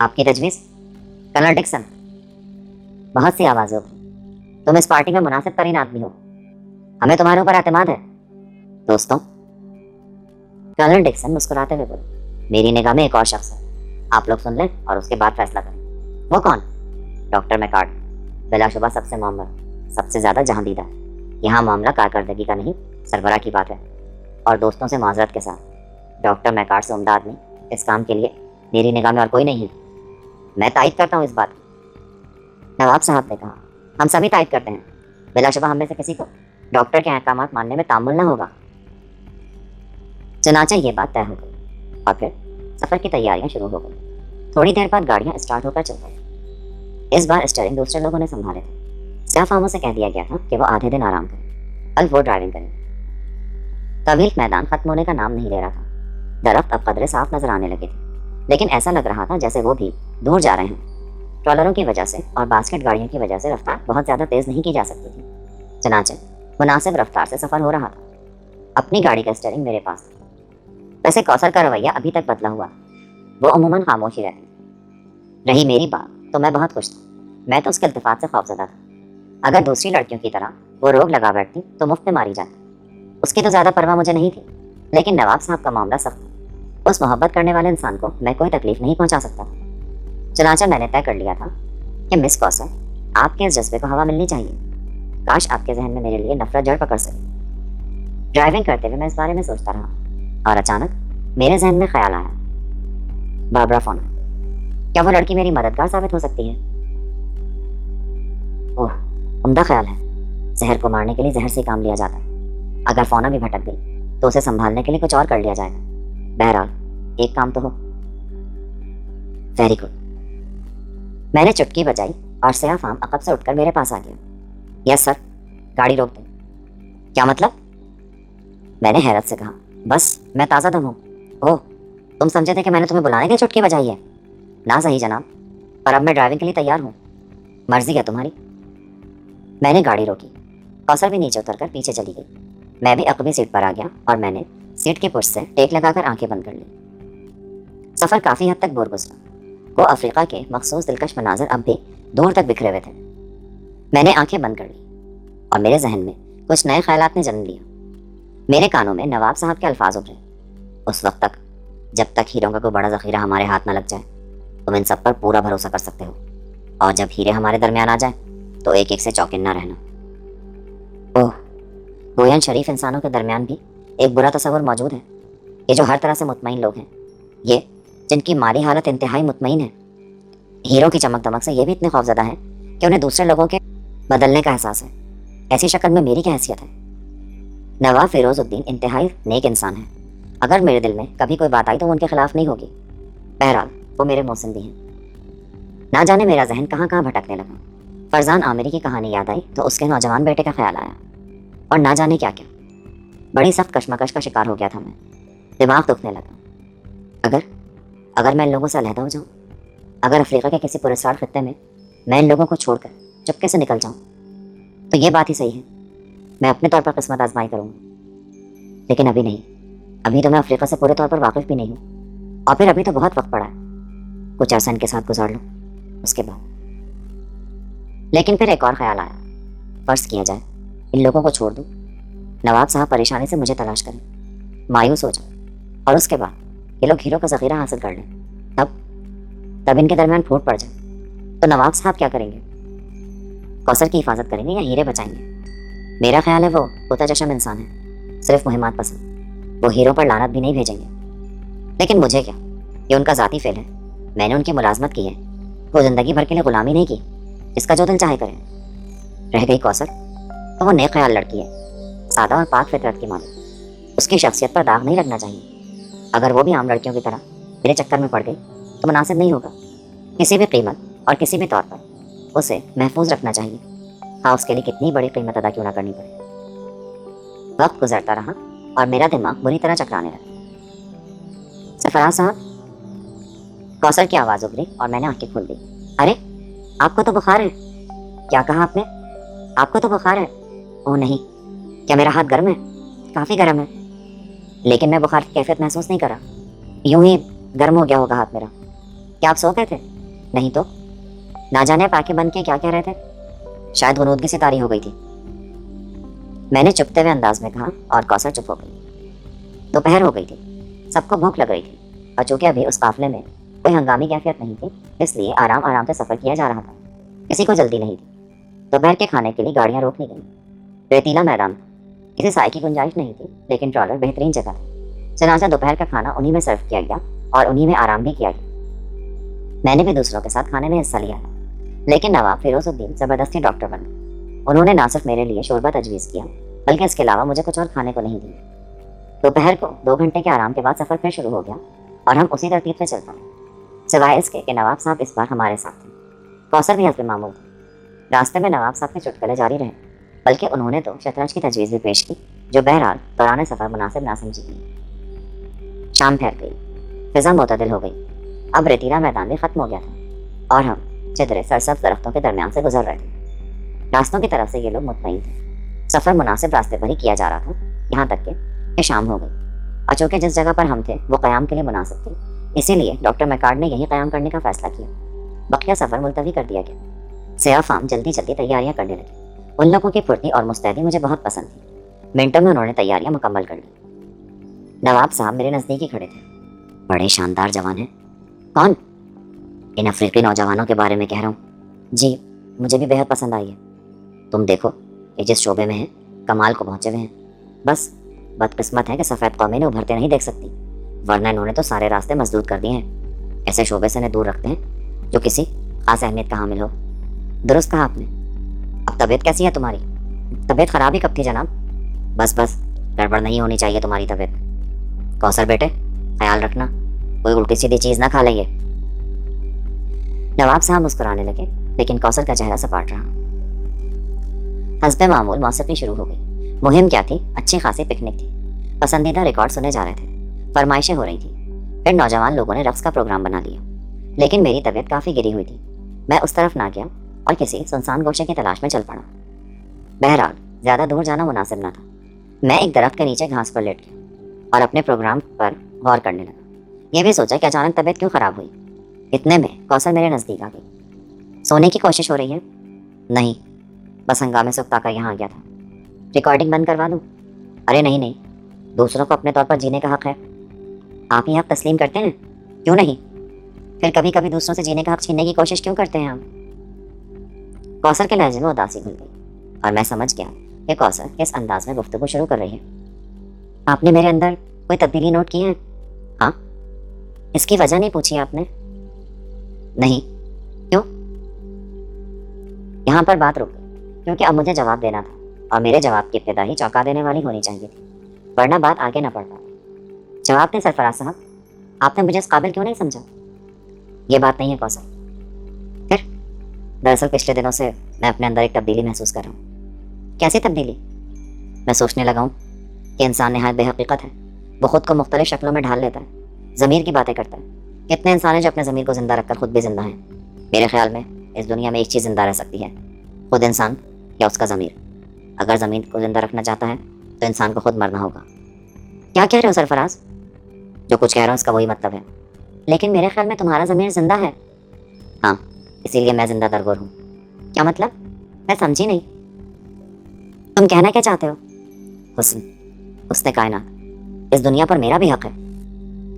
آپ کی تجویز؟ کرنل ڈکسن، بہت سی آوازیں اٹھی۔ تم اس پارٹی میں مناسب ترین آدمی ہو، ہمیں تمہارے اوپر اعتماد ہے دوستوں۔ کرنل ڈکسن مسکراتے ہوئے بولے، میری نگاہ میں ایک اور شخص ہے، آپ لوگ سن لیں اور اس کے بعد فیصلہ کریں۔ وہ کون؟ ڈاکٹر میکارڈ، بلا شبہ سب سے معمر، سب سے زیادہ جہاں دیدہ۔ یہاں معاملہ کارکردگی کا نہیں، سربراہ کی بات ہے۔ اور دوستوں سے معذرت کے ساتھ، ڈاکٹر میکارڈ سے عمدہ آدمی اس کام کے لیے میری نگاہ میں اور کوئی نہیں ہے۔ میں تائید کرتا ہوں اس بات کی، نواب صاحب نے کہا۔ ہم سبھی تائید کرتے ہیں، بلا شبہ ہم میں سے کسی کو ڈاکٹر کے احکامات ماننے میں تعامل نہ ہوگا۔ چنانچہ یہ بات طے ہو گئی اور پھر سفر کی تیاریاں شروع ہو گئی۔ تھوڑی دیر بعد گاڑیاں اسٹارٹ ہو کر چل گئی۔ اس بار اسٹیئرنگ دوسرے لوگوں نے سنبھالے تھے۔ سیاہ فاموں سے کہہ دیا گیا تھا کہ وہ آدھے دن آرام کریں، کل وہ ڈرائیونگ کریں۔ طویل میدان ختم ہونے کا نام نہیں لے رہا تھا۔ درخت اب قدرے صاف نظر آنے لگے تھے، لیکن ایسا لگ رہا تھا جیسے وہ بھی دور جا رہے ہیں۔ ٹرالروں کی وجہ سے اور باسکٹ گاڑیوں کی وجہ سے رفتار بہت زیادہ تیز نہیں کی جا سکتی تھی، چنانچہ مناسب رفتار سے سفر ہو رہا تھا۔ اپنی گاڑی کا اسٹیئرنگ میرے پاس تھا۔ ویسے کوثر کا رویہ ابھی تک بدلا ہوا، وہ عموماً خاموش ہی رہتی۔ رہی میری بات تو میں بہت خوش تھا۔ میں تو اس کے التفات سے خوفزدہ تھا۔ اگر دوسری لڑکیوں کی طرح وہ روک لگا بیٹھتی تو مفت میں ماری جاتی، اس کی تو زیادہ پرواہ مجھے نہیں تھی۔ لیکن نواب صاحب کا معاملہ سخت تھا، اس محبت کرنے والے انسان کو میں کوئی تکلیف نہیں پہنچا سکتا تھا۔ چنانچہ میں نے طے کر لیا تھا کہ مس کوثر، آپ کے اس جذبے کو ہوا ملنی چاہیے۔ کاش آپ کے ذہن میں میرے لیے نفرت جڑ پکڑ سکے۔ ڈرائیونگ کرتے ہوئے میں اس بارے میں سوچتا رہا اور اچانک میرے ذہن میں خیال آیا، باربرا فونا، کیا وہ لڑکی میری مددگار ثابت ہو سکتی ہے؟ اوہ، عمدہ خیال ہے۔ زہر کو مارنے کے لیے زہر سے کام لیا جاتا ہے۔ اگر فونا بھی بھٹک گئی تو اسے سنبھالنے کے لیے کچھ اور کر لیا جائے گا۔ بہرحال ایک کام تو ہو۔ Very good. میں نے چٹکی بجائی اور سیاہ فام عقب سے اٹھ کر میرے پاس آ گیا۔ یس سر، گاڑی روک دیں۔ کیا مطلب؟ میں نے حیرت سے کہا، بس میں تازہ دم ہوں۔ اوہ، تم سمجھے تھے کہ میں نے تمہیں بلانے کے لیے چٹکی بجائی ہے؟ نہ صحیح جناب، پر اب میں ڈرائیونگ کے لیے تیار ہوں، مرضی ہے تمہاری۔ میں نے گاڑی روکی، کوثر بھی نیچے اتر کر پیچھے چلی گئی۔ میں بھی عقبی سیٹ پر آ گیا اور میں نے سیٹ کے پشت سے ٹیک لگا کر آنکھیں بند کر لی۔ سفر کافی حد تک بور گزرا۔ وہ افریقہ کے مخصوص دلکش مناظر اب بھی دور تک بکھرے ہوئے تھے۔ میں نے آنکھیں بند کر لی اور میرے ذہن میں کچھ نئے خیالات نے جنم لیا۔ میرے کانوں میں نواب صاحب کے الفاظ ابھرے، اس وقت تک جب تک ہیروں کا کوئی بڑا ذخیرہ ہمارے ہاتھ نہ لگ جائے تم ان سب پر پورا بھروسہ کر سکتے ہو، اور جب ہیرے ہمارے درمیان آ جائیں تو ایک ایک سے چوکن نہ رہنا۔ اوہ، گویا شریف انسانوں کے درمیان بھی ایک برا تصور موجود ہے، یہ جو ہر طرح سے مطمئن لوگ ہیں، یہ جن کی مالی حالت انتہائی مطمئن ہے۔ ہیروں کی چمک دمک سے یہ بھی اتنے خوفزدہ ہیں کہ انہیں دوسرے لوگوں کے بدلنے کا احساس ہے۔ ایسی شکل میں میری کیا حیثیت ہے؟ نواب فیروز الدین انتہائی نیک انسان ہے، اگر میرے دل میں کبھی کوئی بات آئی تو وہ ان کے خلاف نہیں ہوگی۔ بہرحال وہ میرے محسن بھی ہیں۔ نہ جانے میرا ذہن کہاں کہاں بھٹکنے لگا۔ فرزان عامری کی کہانی یاد آئی تو اس کے نوجوان بیٹے کا خیال آیا، اور نہ جانے کیا کیا۔ بڑی سخت کشمکش کا شکار ہو گیا تھا میں، دماغ دکھنے لگا۔ اگر میں ان لوگوں سے علیحدہ ہو جاؤں، اگر افریقہ کے کسی پراسرار خطے میں میں ان لوگوں کو چھوڑ کر چپکے سے نکل جاؤں تو یہ بات ہی صحیح ہے، میں اپنے طور پر قسمت آزمائی کروں گا۔ لیکن ابھی نہیں، ابھی تو میں افریقہ سے پورے طور پر واقف بھی نہیں ہوں، اور پھر ابھی تو بہت وقت پڑا ہے، کچھ عرصہ ان کے ساتھ گزار لوں اس کے بعد۔ لیکن پھر ایک اور خیال آیا، فرض کیا جائے ان لوگوں کو چھوڑ دوں، نواب صاحب پریشانی سے مجھے تلاش کریں، مایوس ہو جائیں، اور اس کے بعد یہ لوگ ہیرو کا ذخیرہ حاصل کر لیں، تب ان کے درمیان پھوٹ پڑ جائے تو نواب صاحب کیا کریں گے؟ کوثر کی حفاظت کریں گے یا ہیرے بچائیں گے؟ میرا خیال ہے وہ پوتا چشم انسان ہے، صرف مہمات پسند، وہ ہیروں پر لعنت بھی نہیں بھیجیں گے۔ لیکن مجھے کیا، یہ ان کا ذاتی فعل ہے، میں نے ان کی ملازمت کی ہے، وہ زندگی بھر کے لیے غلامی نہیں کی، جس کا جو دل چاہے کرے۔ رہ گئی کوثر تو وہ نیک خیال لڑکی ہے، سادہ اور پاک فطرت کی مالک، اس کی شخصیت پر داغ نہیں لگنا چاہیے۔ اگر وہ بھی عام لڑکیوں کی طرح میرے چکر میں پڑ گئی تو مناسب نہیں ہوگا۔ کسی بھی قیمت اور کسی بھی طور پر اسے محفوظ رکھنا چاہیے، ہاں اس کے لیے کتنی بڑی قیمت ادا کیوں نہ کرنی پڑے۔ وقت گزرتا رہا اور میرا دماغ بری طرح چکرانے لگا۔ سرفراز صاحب، کوثر کی آواز ابھری اور میں نے آنکھیں کھول دی۔ ارے آپ کو تو بخار ہے۔ کیا کہا آپ نے؟ آپ کو تو بخار ہے؟ اوہ نہیں، کیا میرا ہاتھ گرم ہے؟ کافی گرم ہے، لیکن میں بخار کی کیفیت محسوس نہیں کر رہا، یوں ہی گرم ہو گیا ہوگا ہاتھ میرا۔ کیا آپ سو گئے تھے؟ نہیں تو نہ جانے پاکے بن کے کیا کہہ رہے تھے؟ شاید غنودگی سے طاری ہو گئی تھی، میں نے چپتے ہوئے انداز میں کہا، اور کوثر چپ ہو گئی۔ دوپہر ہو گئی تھی، سب کو بھوک لگ رہی تھی، اور چونکہ ابھی اس قافلے میں کوئی ہنگامی کیفیت نہیں تھی، اس لیے آرام آرام سے سفر کیا جا رہا تھا، کسی کو جلدی نہیں تھی۔ دوپہر کے کھانے کے لیے گاڑیاں روک لی گئیں۔ ریتیلا میدان تھا، کسی سائے کی گنجائش نہیں تھی، لیکن ٹرالر بہترین جگہ تھی۔ چنانچہ دوپہر کا کھانا انہی میں سرو کیا گیا اور انہی میں آرام بھی کیا گیا۔ میں نے بھی دوسروں کے ساتھ کھانے میں حصہ لیا تھا، لیکن نواب فیروز الدین زبردستی ڈاکٹر بن گئے۔ انہوں نے نہ صرف میرے لیے شوربہ تجویز کیا، بلکہ اس کے علاوہ مجھے کچھ اور کھانے کو نہیں دیا۔ دوپہر کو 2 گھنٹے کے آرام کے بعد سفر پھر شروع ہو گیا، اور ہم اسی ترتیب سے چل پڑے، سوائے اس کے کہ نواب صاحب اس بار ہمارے ساتھ تھے۔ کوثر بھی حسب معمول تھی۔ راستے میں نواب صاحب کے چٹکلے جاری رہے، بلکہ انہوں نے تو شطرنج کی تجویز بھی پیش کی، جو بہرحال دوران سفر مناسب نہ سمجھی گئی۔ شام ٹھہر گئی، فضا معتدل ہو گئی، اب ریتیلا میدان بھی ختم ہو گیا تھا، اور ہم چدرے سرسبز درختوں کے درمیان سے گزر رہے تھے۔ راستوں کی طرف سے یہ لوگ مطمئن تھے، سفر مناسب راستے پر ہی کیا جا رہا تھا، یہاں تک کہ شام ہو گئی، اور چونکہ جس جگہ پر ہم تھے وہ قیام کے لیے مناسب تھی، اسی لیے ڈاکٹر میکارڈ نے یہی قیام کرنے کا فیصلہ کیا۔ بقیہ سفر ملتوی کر دیا گیا۔ سیاہ فام جلدی جلدی تیاریاں کرنے لگے۔ ان لوگوں کی پھرتی اور مستعدی مجھے بہت پسند تھی۔ منٹوں میں انہوں نے تیاریاں مکمل کر لی۔ نواب صاحب میرے نزدیک ہی کھڑے تھے۔ بڑے شاندار جوان ہیں۔ کون؟ ان افریقی نوجوانوں کے بارے میں کہہ رہا ہوں۔ جی، مجھے بھی بہت پسند آئی ہے۔ تم دیکھو کہ جس شعبے میں ہیں کمال کو پہنچے ہوئے ہیں، بس بدقسمت ہے کہ سفید قومیں انہیں ابھرتے نہیں دیکھ سکتی، ورنہ انہوں نے تو سارے راستے مسدود کر دیے ہیں۔ ایسے شعبے سے انہیں دور رکھتے ہیں جو کسی خاص اہمیت کا حامل ہو۔ درست کہا آپ نے۔ اب طبیعت کیسی ہے تمہاری؟ طبیعت خراب ہی کب تھی جناب؟ بس گڑبڑ نہیں ہونی چاہیے تمہاری طبیعت۔ کوثر بیٹے، خیال رکھنا کوئی الٹی سیدھی چیز نہ کھا لیں۔ نواب صاحب مسکرانے لگے، لیکن کوثر کا چہرہ سپاٹ رہا۔ حسب معمول موسیقی شروع ہو گئی۔ مہم کیا تھی؟ اچھی خاصی پکنک تھی۔ پسندیدہ ریکارڈ سنے جا رہے تھے، فرمائشیں ہو رہی تھیں، پھر نوجوان لوگوں نے رقص کا پروگرام بنا لیا، لیکن میری طبیعت کافی گری ہوئی تھی۔ میں اس طرف نہ گیا اور کسی سنسان گوشے کی تلاش میں چل پڑا۔ بہرحال زیادہ دور جانا مناسب نہ تھا۔ میں ایک درخت کے نیچے گھاس پر لیٹ گیا اور اپنے پروگرام پر غور کرنے لگا۔ یہ بھی سوچا کہ اچانک طبیعت کیوں خراب ہوئی۔ اتنے میں کوثر میرے نزدیک آ گئی۔ سونے کی کوشش ہو رہی ہے؟ نہیں، بس ہنگامے سے اکتا کر یہاں آ گیا تھا۔ ریکارڈنگ بند کروا دوں؟ ارے نہیں، دوسروں کو اپنے طور پر جینے کا حق ہے۔ آپ یہ حق تسلیم کرتے ہیں؟ کیوں نہیں؟ پھر کبھی کبھی دوسروں سے جینے کا حق چھیننے کی کوشش کیوں کرتے ہیں آپ؟ کوثر کے لہجے میں اداسی گھل گئی، اور میں سمجھ گیا کہ کوثر کس انداز میں گفتگو شروع کر رہی ہے۔ آپ نے میرے اندر کوئی تبدیلی نوٹ کی ہے؟ ہاں۔ اس کی وجہ نہیں پوچھی آپ نے؟ نہیں۔ کیوں؟ یہاں پر بات رک گئی، کیونکہ اب مجھے جواب دینا تھا، اور میرے جواب کی ابتدا ہی چونکا دینے والی ہونی چاہیے تھی، ورنہ بات آگے نہ بڑھ پاتی۔ جواب دیں سرفراز صاحب، آپ نے مجھے اس قابل کیوں نہیں سمجھا؟ یہ بات نہیں ہے کوثر۔ پھر؟ دراصل پچھلے دنوں سے میں اپنے اندر ایک تبدیلی محسوس کر رہا ہوں۔ کیسی تبدیلی؟ میں سوچنے لگا ہوں کہ انسان نہایت بے حقیقت ہے۔ وہ خود کو مختلف شکلوں میں ڈھال لیتا ہے، ضمیر کی باتیں کرتا ہے۔ کتنے انسان ہیں جو اپنے ضمیر کو زندہ رکھ کر خود بھی زندہ ہیں؟ میرے خیال میں اس دنیا میں ایک چیز زندہ رہ سکتی ہے، خود انسان یا اس کا ضمیر۔ اگر ضمیر کو زندہ رکھنا چاہتا ہے تو انسان کو خود مرنا ہوگا۔ کیا کہہ رہے ہو سرفراز؟ جو کچھ کہہ رہا ہوں اس کا وہی مطلب ہے۔ لیکن میرے خیال میں تمہارا ضمیر زندہ ہے۔ ہاں، اسی لیے میں زندہ درگور ہوں۔ کیا مطلب؟ میں سمجھی نہیں۔ تم کہنا کیا چاہتے ہو؟ حسن کائنات، اس دنیا پر میرا بھی حق ہے۔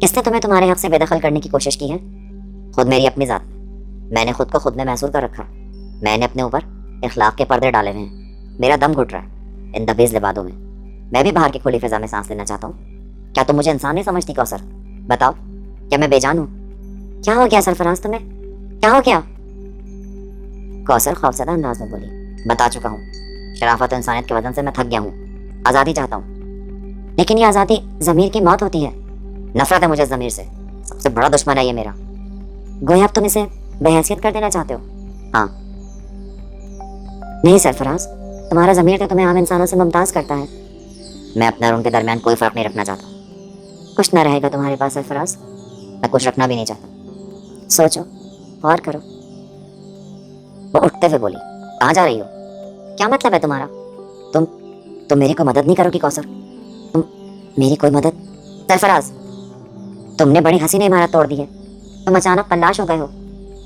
کس نے تمہیں تمہارے حق سے بے دخل کرنے کی کوشش کی ہے؟ خود میری اپنی ذات۔ میں نے خود کو خود میں محصور کر رکھا۔ میں نے اپنے اوپر اخلاق کے پردے ڈالے ہوئے ہیں۔ میرا دم گھٹ رہا ہے ان دبیز لبادوں میں۔ میں بھی باہر کی کھلی فضا میں سانس لینا چاہتا ہوں۔ کیا تم مجھے انسان نہیں سمجھتی کوثر؟ بتاؤ، کیا میں بے جان ہوں؟ کیا ہو گیا سرفراز تمہیں؟ کیا ہو گیا؟ کوثر خوفزدہ انداز میں بولی، بتا چکا ہوں، شرافت و انسانیت کے وزن سے میں تھک گیا ہوں، آزادی چاہتا ہوں۔ لیکن یہ آزادی ضمیر کی موت ہوتی ہے۔ نفرت ہے مجھے ضمیر سے، سب سے بڑا دشمن ہے یہ میرا۔ گویا اب تم اسے بے حیثیت کر دینا چاہتے ہو؟ ہاں۔ نہیں سرفراز، تمہارا ضمیر تو تمہیں عام انسانوں سے ممتاز کرتا ہے۔ میں اپنے اور ان کے درمیان کوئی فرق نہیں رکھنا چاہتا۔ کچھ نہ رہے گا تمہارے پاس سرفراز، میں کچھ رکھنا بھی نہیں چاہتا۔ سوچو، غور کرو۔ وہ اٹھتے ہوئے بولی، کہاں جا رہی ہو؟ کیا مطلب ہے تمہارا؟ تم میری کوئی مدد نہیں کرو گی کوثر؟ تم میری کوئی مدد؟ سرفراز، تم نے بڑی حسین عمارت توڑ دی ہے، تم اچانک پلاش ہو گئے ہو۔